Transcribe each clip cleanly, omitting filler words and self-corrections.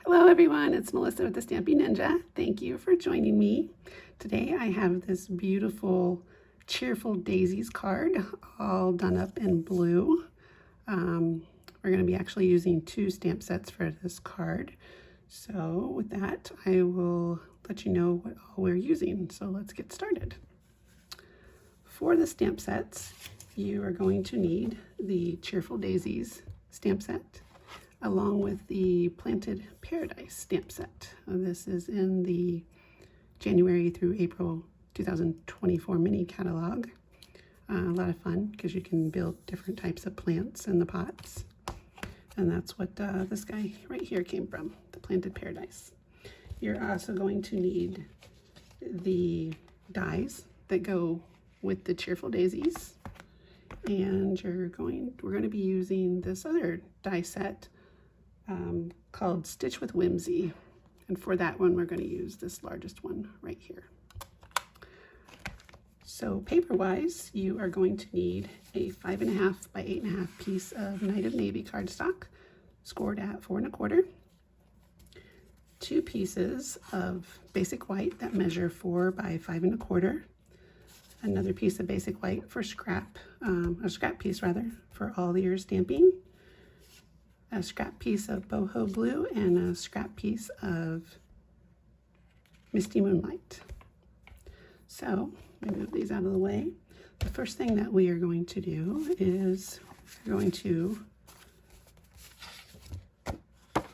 Hello everyone, it's Melissa with the Stampin' Ninja. Thank you for joining me. Today I have this beautiful Cheerful Daisies card all done up in blue. We're going to be actually using 2 stamp sets for this card. So with that, I will let you know what all we're using. So let's get started. For the stamp sets, you are going to need the Cheerful Daisies stamp set, along with the Planted Paradise stamp set. This is in the January through April 2024 mini catalog. A lot of fun because you can build different types of plants in the pots. And that's what this guy right here came from, the Planted Paradise. You're also going to need the dies that go with the Cheerful Daisies. And we're going to be using this other die set called Stitch with Whimsy, and for that one we're going to use this largest one right here. So paper wise, you are going to need a 5.5 by 8.5 piece of Night of Navy cardstock scored at 4 1/4, 2 pieces of basic white that measure 4 by 5 1/4, another piece of basic white for scrap, a scrap piece rather, for all your stamping, a scrap piece of Boho Blue, and a scrap piece of Misty Moonlight. So let me move these out of the way. The first thing that we are going to do is we're going to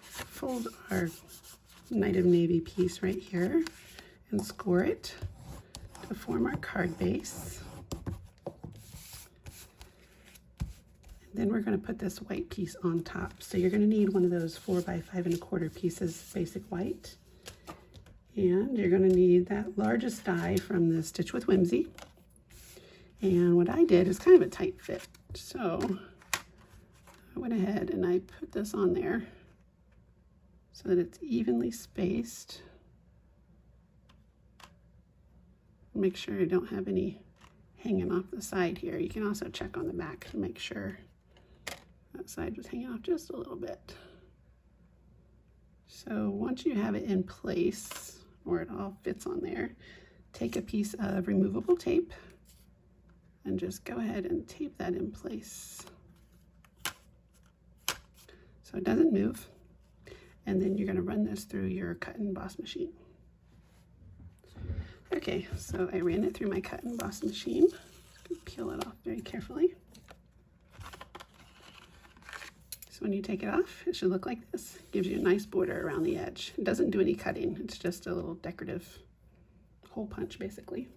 fold our Night of Navy piece right here and score it to form our card base. Then we're going to put this white piece on top. So you're going to need one of those 4 by 5 1/4 pieces basic white. And you're going to need that largest die from the Stitch with Whimsy. And what I did is kind of a tight fit. So I went ahead and I put this on there so that it's evenly spaced. Make sure I don't have any hanging off the side here. You can also check on the back to make sure that side was hanging off just a little bit. So once you have it in place, or it all fits on there, take a piece of removable tape and just go ahead and tape that in place so it doesn't move. And then you're going to run this through your cut and emboss machine. Okay, so I ran it through my cut and emboss machine. Peel it off very carefully. So when you take it off, it should look like this. It gives you a nice border around the edge. It doesn't do any cutting. It's just a little decorative hole punch, basically.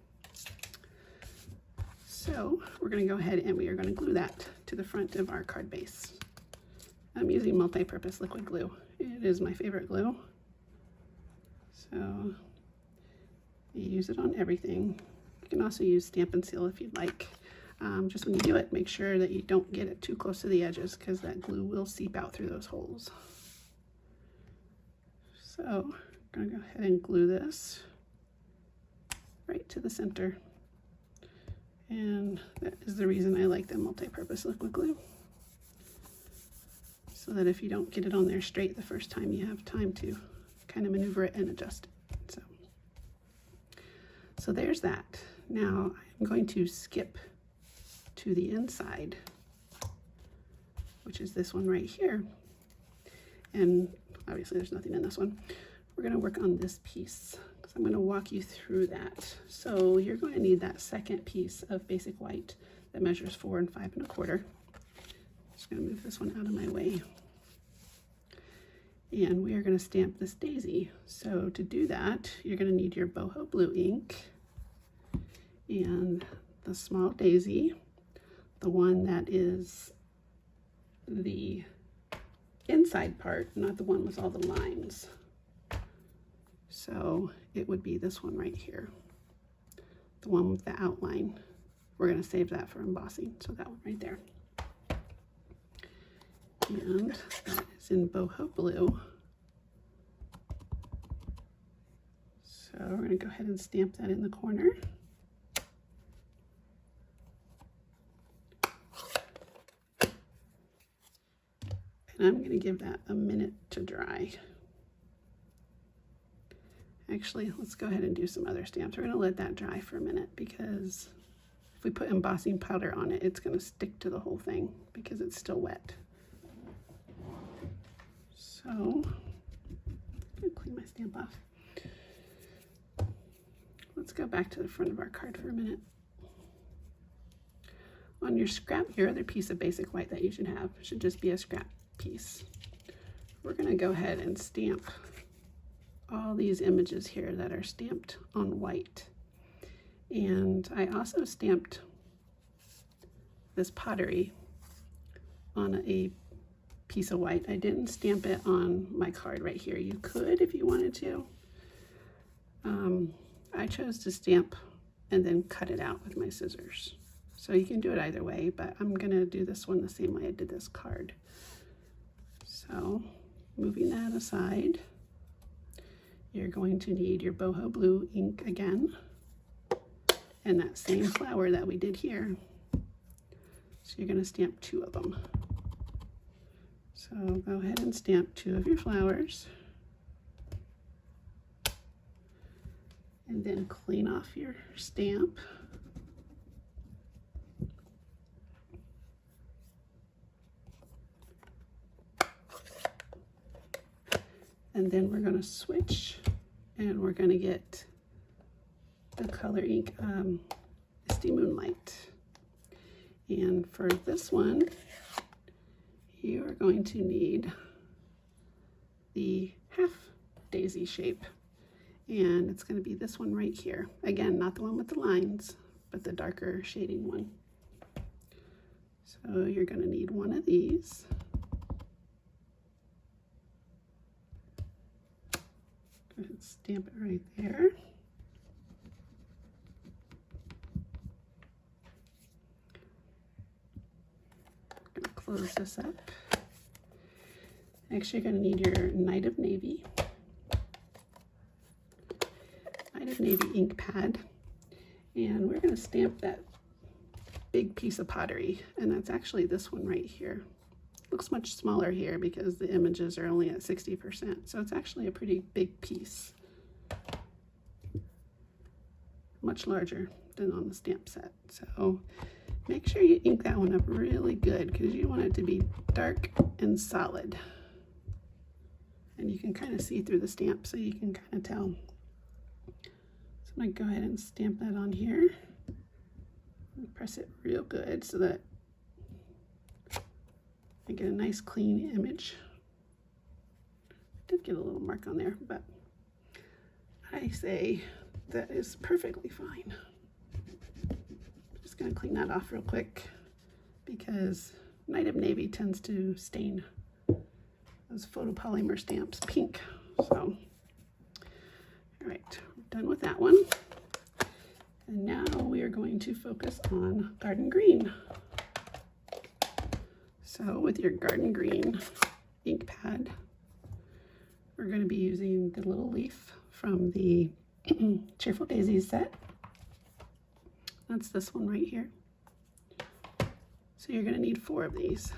So we're going to go ahead and we are going to glue that to the front of our card base. I'm using multi-purpose liquid glue. It is my favorite glue. So you use it on everything. You can also use Stampin' Seal if you'd like. Just when you do it, make sure that you don't get it too close to the edges because that glue will seep out through those holes. So I'm going to go ahead and glue this right to the center. And that is the reason I like the multi-purpose liquid glue. So that if you don't get it on there straight the first time, you have time to kind of maneuver it and adjust it. So there's that. Now I'm going to skip to the inside, which is this one right here. And obviously there's nothing in this one. We're going to work on this piece because I'm going to walk you through that. So you're going to need that second piece of basic white that measures 4 and 5 1/4. Just going to move this one out of my way. And we are going to stamp this daisy. So to do that, you're going to need your Boho Blue ink and the small daisy, the one that is the inside part, not the one with all the lines. So it would be this one right here, the one with the outline. We're going to save that for embossing, so that one right there. And that is in Boho Blue. So we're going to go ahead and stamp that in the corner. And I'm going to give that a minute to dry. Actually, let's go ahead and do some other stamps. We're going to let that dry for a minute because if we put embossing powder on it, it's going to stick to the whole thing because it's still wet. So, I'm going to clean my stamp off. Let's go back to the front of our card for a minute. On your scrap, your other piece of basic white that you should have should just be a scrap piece. We're going to go ahead and stamp all these images here that are stamped on white. And I also stamped this pottery on a piece of white. I didn't stamp it on my card right here. You could if you wanted to. I chose to stamp and then cut it out with my scissors. So you can do it either way, but I'm gonna do this one the same way I did this card. So moving that aside, you're going to need your Boho Blue ink again, and that same flower that we did here. So you're gonna stamp 2 of them. So go ahead and stamp 2 of your flowers. And then clean off your stamp. And then we're going to switch and we're going to get the color ink Misty Moonlight. And for this one, you are going to need the half daisy shape. And it's going to be this one right here. Again, not the one with the lines, but the darker shading one. So you're going to need one of these. Go ahead and stamp it right there. I'm going to close this up. Next, you're going to need your Night of Navy ink pad, and we're going to stamp that big piece of pottery, and that's actually this one right here. Looks much smaller here because the images are only at 60%, so it's actually a pretty big piece, much larger than on the stamp set. So make sure you ink that one up really good because you want it to be dark and solid, and you can kind of see through the stamp, so you can kind of tell. I'm going to go ahead and stamp that on here and press it real good so that I get a nice clean image. Did get a little mark on there, but I say that is perfectly fine. I'm just going to clean that off real quick because Night of Navy tends to stain those photopolymer stamps pink. So, all right. Done with that one. And now we are going to focus on Garden Green. So with your Garden Green ink pad, we're going to be using the little leaf from the Cheerful Daisies set. That's this one right here. So you're going to need 4 of these.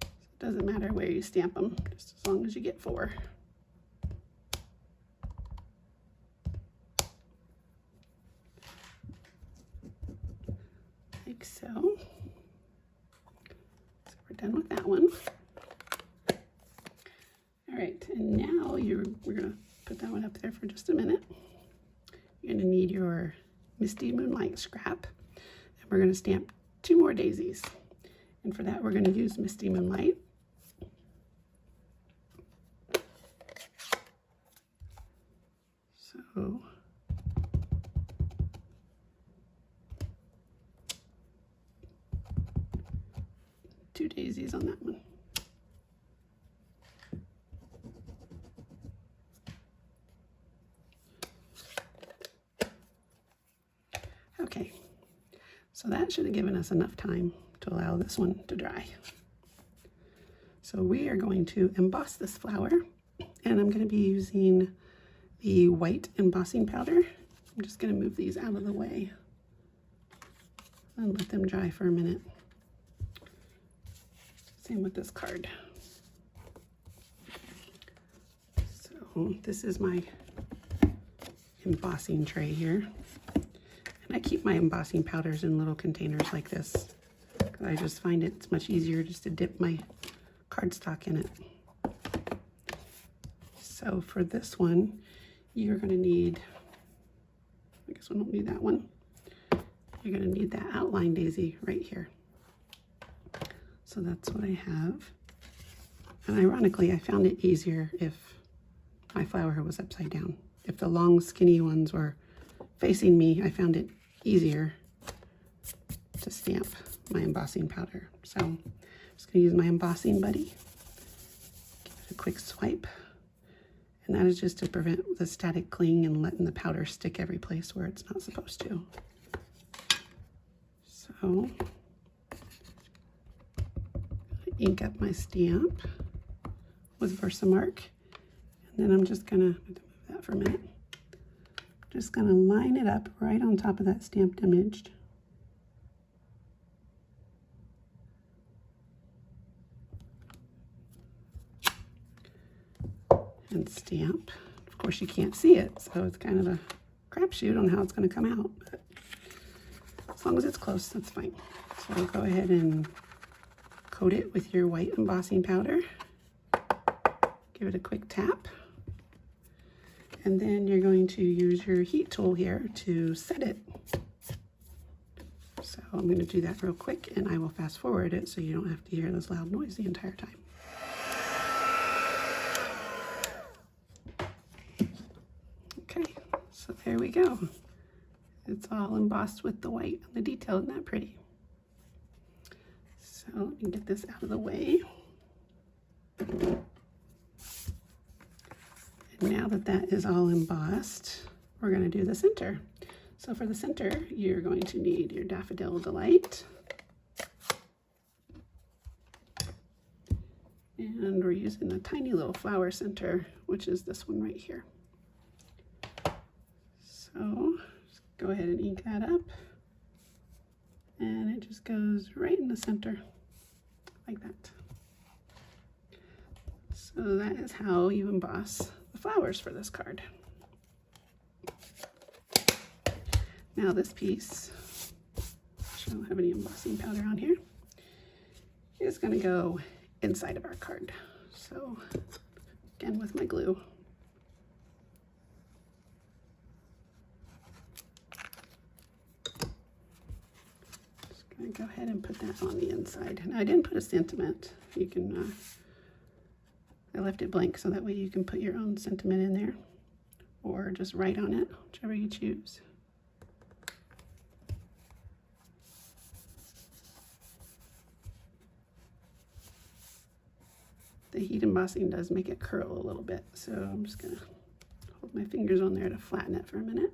So it doesn't matter where you stamp them, just as long as you get 4. Like so. So we're done with that one. All right, and now we're gonna put that one up there for just a minute. You're gonna need your Misty Moonlight scrap, and we're gonna stamp 2 more daisies. And for that, we're gonna use Misty Moonlight. So two daisies on that one. Okay, so that should have given us enough time to allow this one to dry. So we are going to emboss this flower, and I'm going to be using the white embossing powder. I'm just going to move these out of the way and let them dry for a minute. Same with this card. So this is my embossing tray here. And I keep my embossing powders in little containers like this, because I just find it's much easier just to dip my cardstock in it. So for this one, you're going to need, I guess we don't need that one. You're going to need that outline daisy right here. So that's what I have. And ironically, I found it easier if my flower was upside down. If the long skinny ones were facing me, I found it easier to stamp my embossing powder. So I'm just going to use my embossing buddy. Give it a quick swipe. And that is just to prevent the static cling and letting the powder stick every place where it's not supposed to. So ink up my stamp with Versamark. And then I'm just going to move that for a minute. Just going to line it up right on top of that stamped image. And stamp. Of course, you can't see it, so it's kind of a crapshoot on how it's going to come out. But as long as it's close, that's fine. So go ahead and coat it with your white embossing powder. Give it a quick tap. And then you're going to use your heat tool here to set it. So I'm going to do that real quick, and I will fast forward it so you don't have to hear this loud noise the entire time. Okay, so there we go. It's all embossed with the white on the detail. Isn't that pretty? So let me get this out of the way. Now that that is all embossed, we're going to do the center. So for the center, you're going to need your Daffodil Delight. And we're using a tiny little flower center, which is this one right here. So just go ahead and ink that up. And it just goes right in the center, like that. So that is how you emboss the flowers for this card. Now this piece, which I don't have any embossing powder on here, is going to go inside of our card. So again with my glue. Just going to go ahead and put that on the inside. Now I didn't put a sentiment. You can I left it blank so that way you can put your own sentiment in there or just write on it, whichever you choose. The heat embossing does make it curl a little bit, so I'm just going to hold my fingers on there to flatten it for a minute.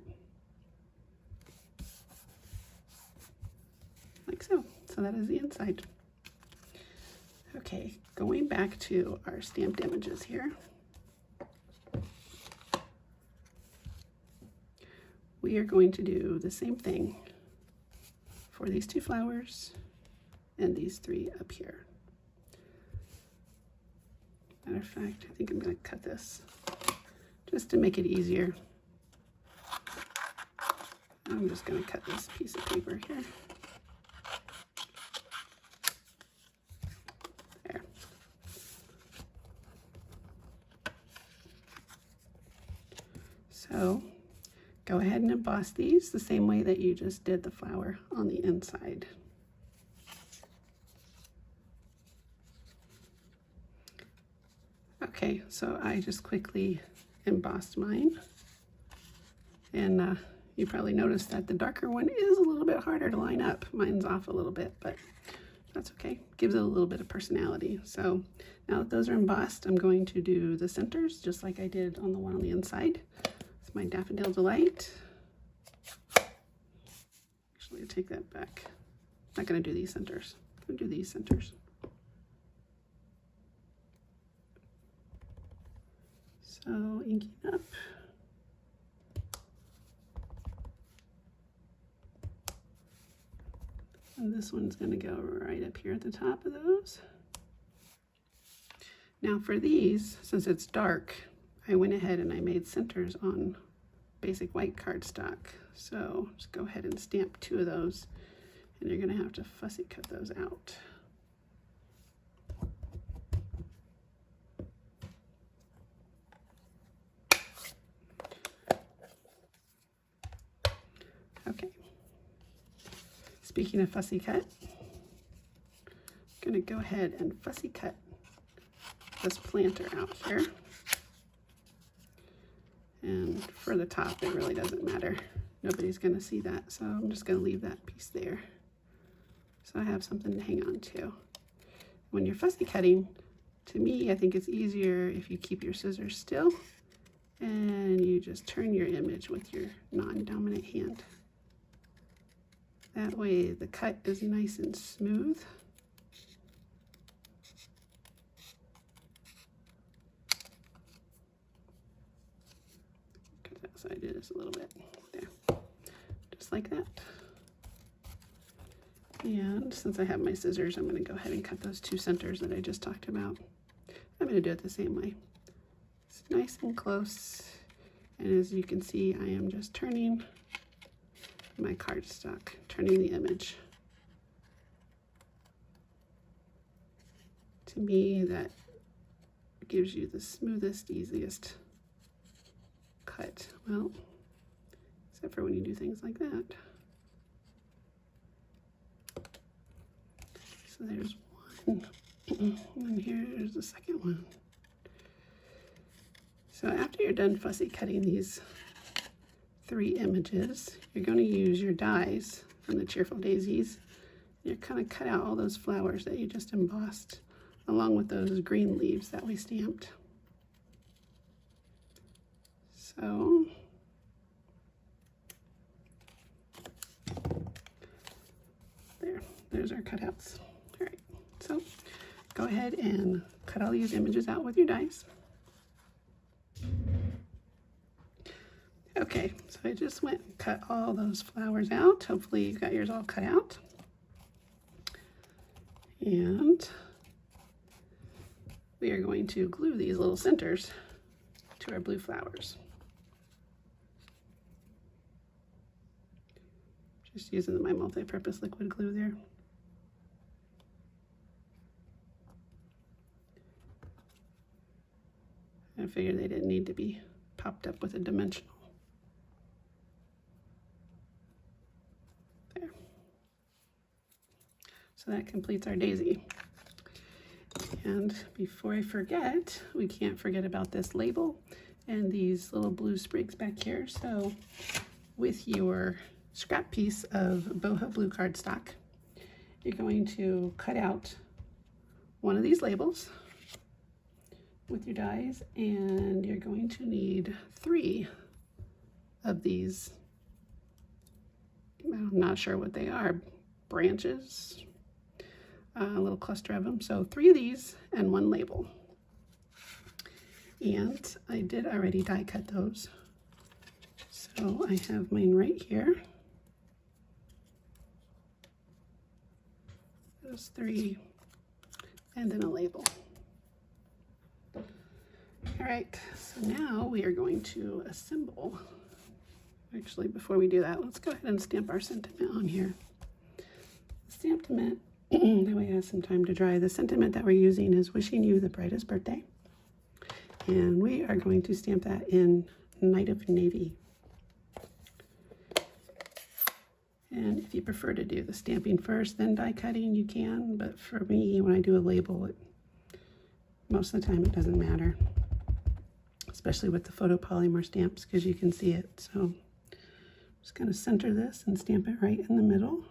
Like so. So that is the inside. Okay, going back to our stamped images here. We are going to do the same thing for these two flowers and these three up here. Matter of fact, I think I'm going to cut this just to make it easier. I'm just going to cut this piece of paper here. So go ahead and emboss these the same way that you just did the flower on the inside. Okay, so I just quickly embossed mine. And you probably noticed that the darker one is a little bit harder to line up. Mine's off a little bit, but that's okay. Gives it a little bit of personality. So now that those are embossed, I'm going to do the centers just like I did on the one on the inside. My Daffodil Delight. Actually, I take that back. I'm not going to do these centers. I'm going to do these centers. So inking up. And this one's going to go right up here at the top of those. Now for these, since it's dark, I went ahead and I made centers on basic white cardstock. So just go ahead and stamp 2 of those, and you're going to have to fussy cut those out. Okay. Speaking of fussy cut, I'm going to go ahead and fussy cut this planter out here. And for the top, it really doesn't matter. Nobody's going to see that, so I'm just going to leave that piece there. So I have something to hang on to. When you're fussy cutting, to me, I think it's easier if you keep your scissors still and you just turn your image with your non-dominant hand. That way the cut is nice and smooth. So I do this a little bit there, just like that. And since I have my scissors, I'm going to go ahead and cut those 2 centers that I just talked about. I'm going to do it the same way. It's nice and close, and as you can see, I am just turning my cardstock, turning the image. To me, that gives you the smoothest, easiest cut. Well, except for when you do things like that. So there's one, and here's the second one. So after you're done fussy cutting these 3 images, you're going to use your dies from the Cheerful Daisies. You're kind of cut out all those flowers that you just embossed, along with those green leaves that we stamped. So there's our cutouts. All right, so go ahead and cut all these images out with your dies. Okay, so I just went and cut all those flowers out. Hopefully you've got yours all cut out. And we are going to glue these little centers to our blue flowers. Just using my multi-purpose liquid glue there. I figured they didn't need to be popped up with a dimensional. There. So that completes our daisy. And before I forget, we can't forget about this label and these little blue sprigs back here. So with your scrap piece of Boho Blue cardstock, you're going to cut out one of these labels with your dies, and you're going to need 3 of these, I'm not sure what they are, branches, a little cluster of them. So 3 of these and 1 label. And I did already die cut those. So I have mine right here. Those 3, and then a label. All right, so now we are going to assemble. Actually, before we do that, let's go ahead and stamp our sentiment on here. Sentiment, that way it has some time to dry. The sentiment that we're using is wishing you the brightest birthday. And we are going to stamp that in Night of Navy. And if you prefer to do the stamping first, then die cutting, you can. But for me, when I do a label, most of the time it doesn't matter. Especially with the photopolymer stamps, because you can see it. So I'm just going to center this and stamp it right in the middle.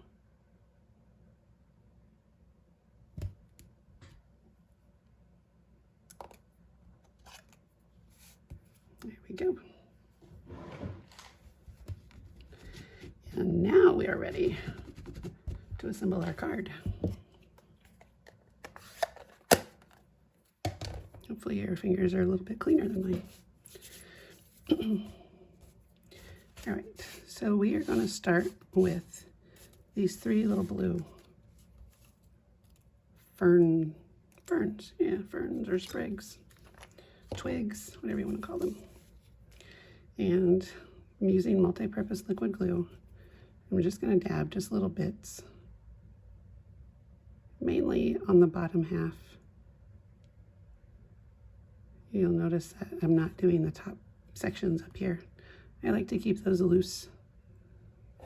There we go. And now we are ready to assemble our card. Hopefully your fingers are a little bit cleaner than mine. All right, so we are going to start with these 3 little blue ferns or sprigs. twigs, whatever you want to call them. And I'm using multi-purpose liquid glue. I'm just going to dab just little bits, mainly on the bottom half. You'll notice that I'm not doing the top sections up here. I like to keep those loose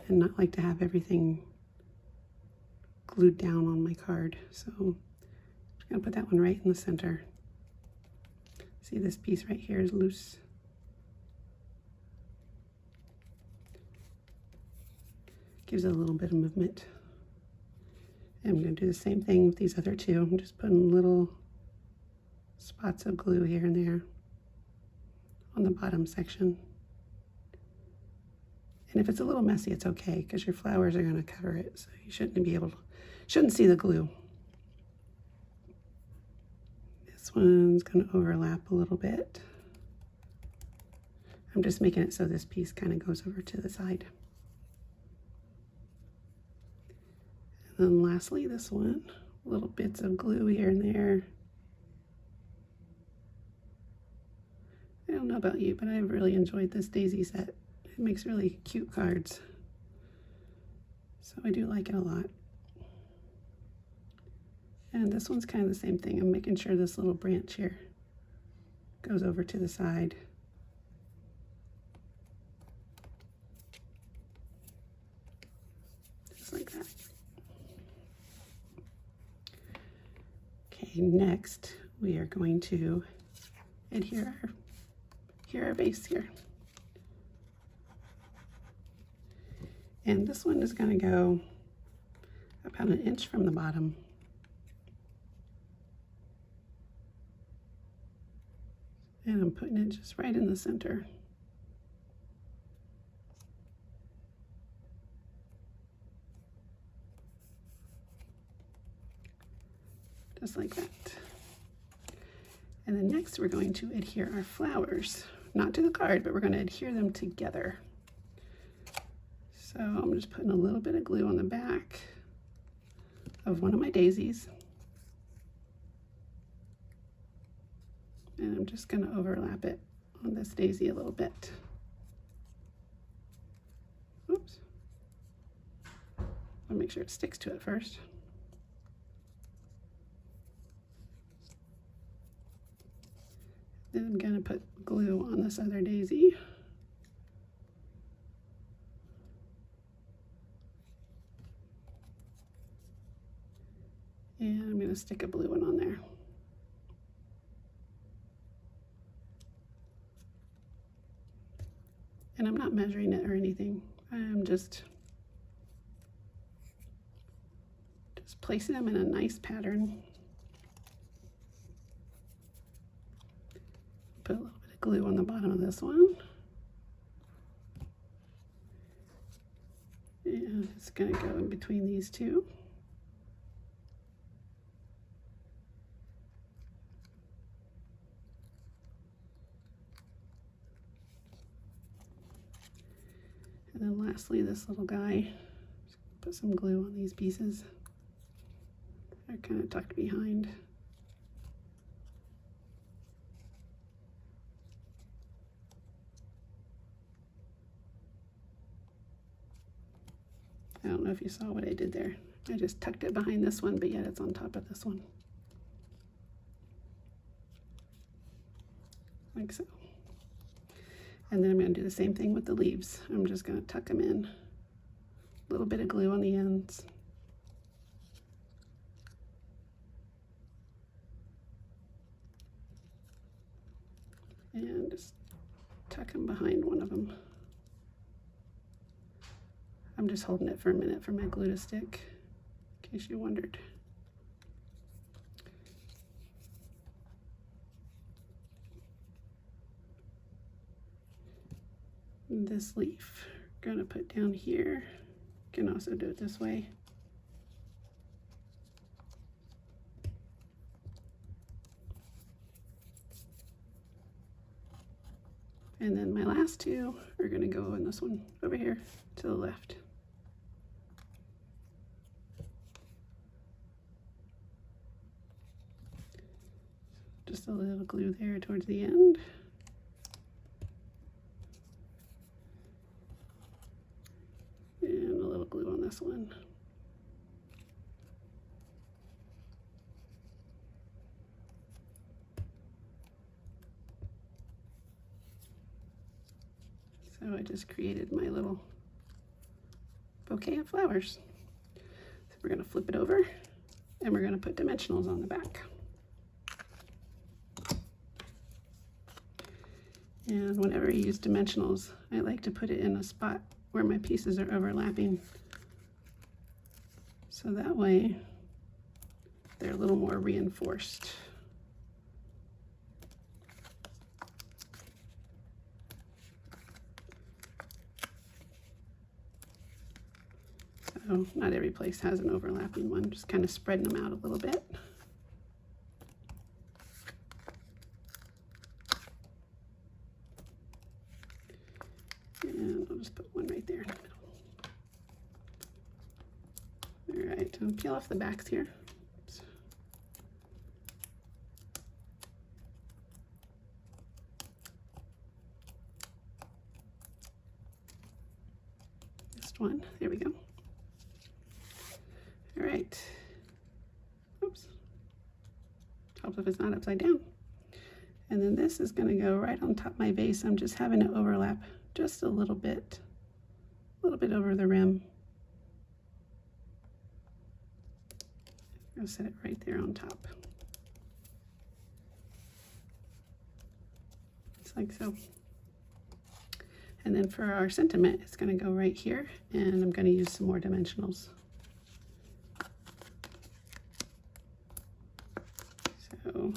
and not like to have everything glued down on my card. So I'm just going to put that one right in the center. See, this piece right here is loose. Gives it a little bit of movement. And I'm going to do the same thing with these other two. I'm just putting little spots of glue here and there on the bottom section. And if it's a little messy, it's okay, because your flowers are going to cover it, so you shouldn't see the glue. This one's going to overlap a little bit. I'm just making it so this piece kind of goes over to the side. And then lastly, this one, little bits of glue here and there. I don't know about you, but I've really enjoyed this daisy set. It makes really cute cards. So I do like it a lot. And this one's kind of the same thing. I'm making sure this little branch here goes over to the side. Just like that. Okay, next we are going to adhere our base here. And this one is going to go about 1 inch from the bottom. And I'm putting it just right in the center. Just like that. And then next we're going to adhere our flowers. Not to the card, but we're going to adhere them together. So I'm just putting a little bit of glue on the back of one of my daisies. And I'm just going to overlap it on this daisy a little bit. Oops. I'll make sure it sticks to it first. Then I'm going to put glue on this other daisy. And I'm going to stick a blue one on there. And I'm not measuring it or anything. I'm just placing them in a nice pattern. Put a little bit of glue on the bottom of this one. And it's going to go in between these two. And then lastly, this little guy, just put some glue on these pieces. They're kind of tucked behind. I don't know if you saw what I did there. I just tucked it behind this one, but yet it's on top of this one. Like so. And then I'm going to do the same thing with the leaves. I'm just going to tuck them in. A little bit of glue on the ends. And just tuck them behind one of them. I'm just holding it for a minute for my glue to stick, in case you wondered. This leaf, I'm gonna put down here. You can also do it this way. And then my last two are gonna go in this one over here to the left. Just Just a little glue there towards the end. And a little glue on this one. So I just created my little bouquet of flowers. So we're going to flip it over and we're going to put dimensionals on the back. And whenever I use dimensionals, I like to put it in a spot where my pieces are overlapping. So that way they're a little more reinforced. So not every place has an overlapping one, just kind of spreading them out a little bit. And I'll just put one right there in the middle. All right, I'll peel off the backs here. Oops. Just one, there we go. All right, oops, helps if it's not upside down. And then this is going to go right on top of my vase. I'm just having it overlap just a little bit over the rim. I'll set it right there on top. Just like so. And then for our sentiment, it's going to go right here, and I'm going to use some more dimensionals. So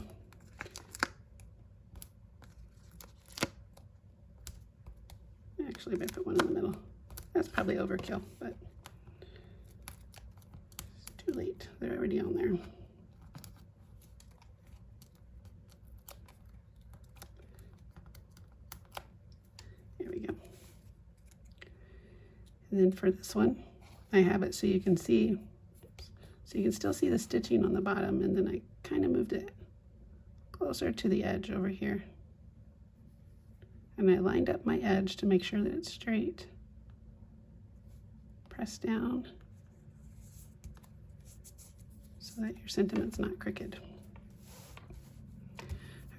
actually, if I put one in the middle, that's probably overkill, but it's too late. They're already on there. There we go. And then for this one, I have it so you can see, so you can still see the stitching on the bottom, and then I kind of moved it closer to the edge over here. And I lined up my edge to make sure that it's straight. Press down so that your sentiment's not crooked.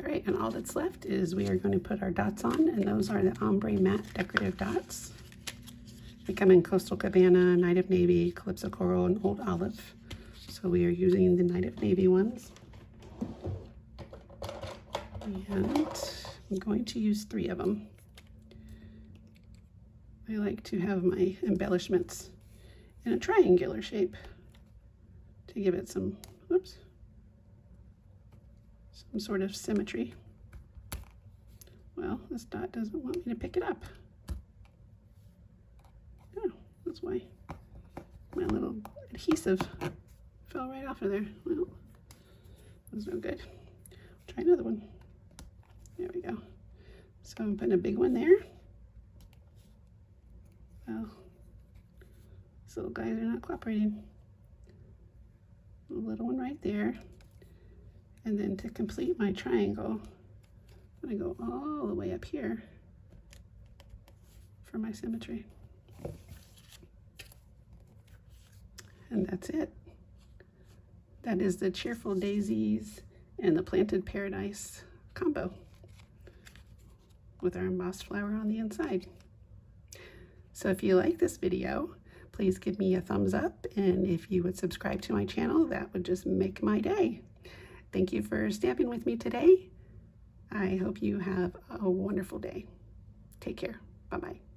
All right, and all that's left is we are going to put our dots on, and those are the Ombre matte decorative dots. They come in Coastal Cabana, Night of Navy, Calypso Coral, and Old Olive. So we are using the Night of Navy ones. And I'm going to use 3 of them. I like to have my embellishments in a triangular shape to give it some, whoops, some sort of symmetry. Well, this dot doesn't want me to pick it up. Oh, that's why my little adhesive fell right off of there. Well, that was no good. Try another one. There we go. So I'm putting a big one there. Well, these little guys are not cooperating. A little one right there. And then to complete my triangle, I'm going to go all the way up here for my symmetry. And that's it. That is the Cheerful Daisies and the Planted Paradise combo with our embossed flower on the inside. So if you like this video, please give me a thumbs up, and if you would subscribe to my channel, that would just make my day. Thank you for stamping with me today. I hope you have a wonderful day. Take care. Bye-bye.